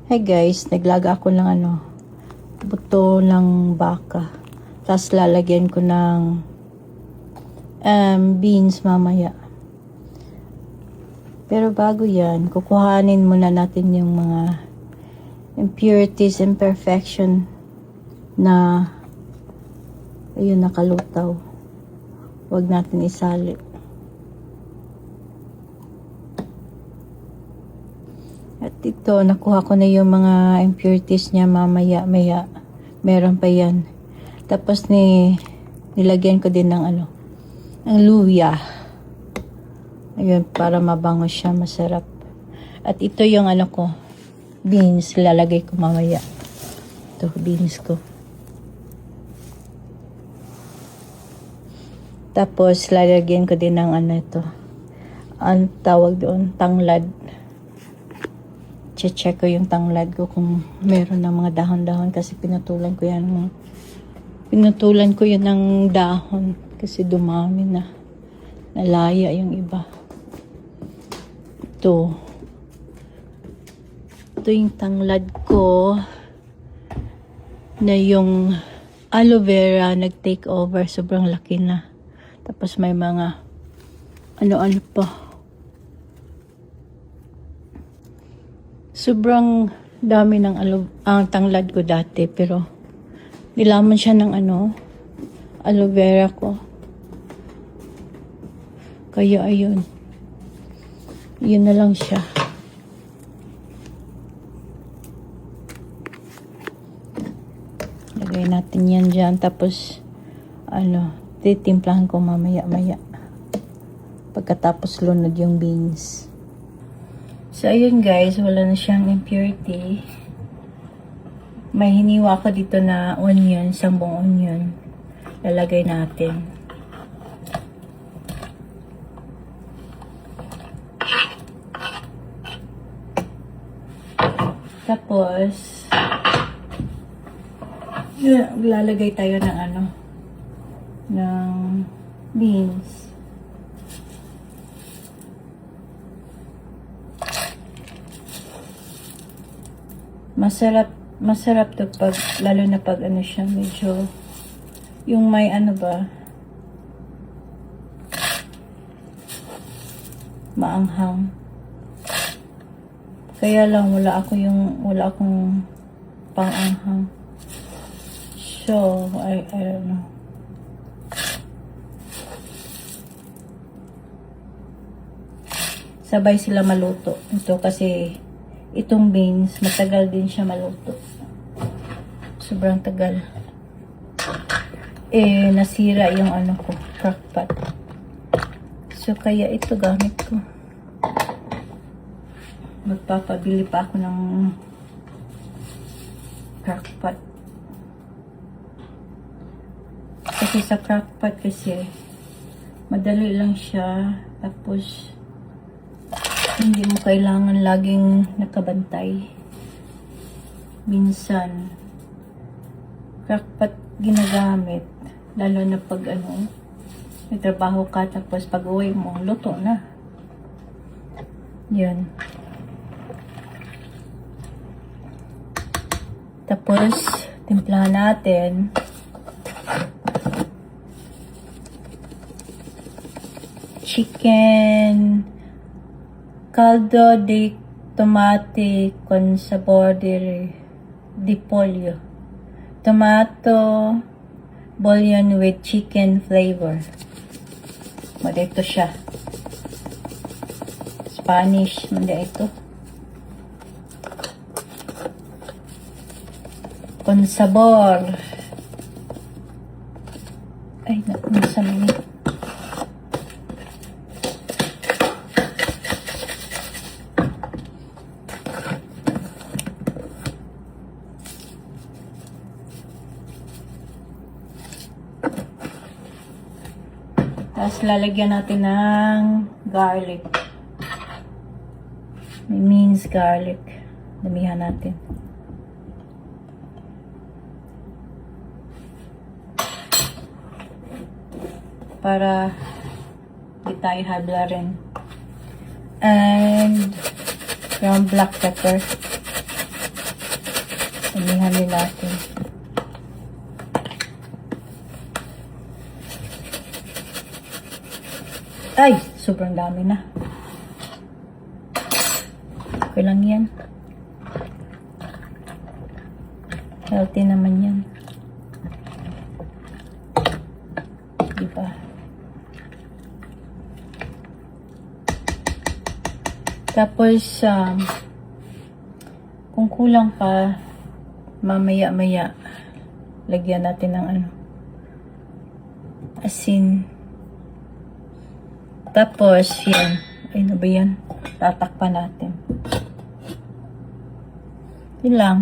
Hey guys, naglaga ako ng buto ng baka. Tapos lalagyan ko ng beans mamaya. Pero bago yan, kukuhanin muna natin yung mga impurities, imperfection na ayun nakalutaw. Huwag natin isali. At ito, nakuha ko na yung mga impurities niya mamaya. Meron pa yan. Tapos nilagyan ko din ng ng luya. Ayun, para mabango siya, masarap. At ito yung ko, beans, lalagay ko mamaya. Ito, beans ko. Tapos, lalagyan ko din ng ito. Ang tawag doon, tanglad. Check ko yung tanglad ko kung meron ng mga dahon-dahon kasi pinutulan ko yan ng dahon kasi dumami na nalaya yung iba. Ito yung tanglad ko na yung aloe vera nag-take over, sobrang laki na. Tapos may mga ano pa. Sobrang dami ng tanglad ko dati, pero nilaman siya ng aloe vera ko. Kaya ayun. Yun na lang siya. Lagay natin yan dyan. Tapos, titimplahan ko mamaya. Pagkatapos lunod yung beans. So, ayun guys, wala na siyang impurity. May hiniwa ko dito na onion, isang buong onion. Lalagay natin. Tapos, lalagay tayo ng ng beans. Masarap to lalo na pag siya medyo yung may maanghang. Kaya lang wala akong pang-anghang. So, I don't know. Sabay sila maluto. Ito kasi itong beans, matagal din siya maluto. Sobrang tagal. Nasira yung ko, crockpot. So, kaya ito gamit ko. Magpapabili pa ako ng crockpot. Kasi sa crockpot kasi, madali lang siya. Tapos, hindi mo kailangan laging nakabantay. Minsan, crockpot ginagamit. Lalo na pag may trabaho ka, tapos pag uwi mo, luto na. Yan. Tapos, timplahan natin. Chicken caldo de tomate con sabor de pollo. Tomato bouillon with chicken flavor. Ito siya. Spanish. Ito. Con sabor. Ay, nasaan niya? Tapos lalagyan natin ng garlic. Minced garlic. Damihan natin. Para di tayo habla rin. And ground black pepper. Inihalin natin. Ay! Sobrang dami na. Okay lang yan. Healthy naman yan. Diba? Tapos, kung kulang pa, mamaya-maya, lagyan natin ng asin. Tapos, yan. Ay, ano ba yan? Tatakpan natin. Yun lang.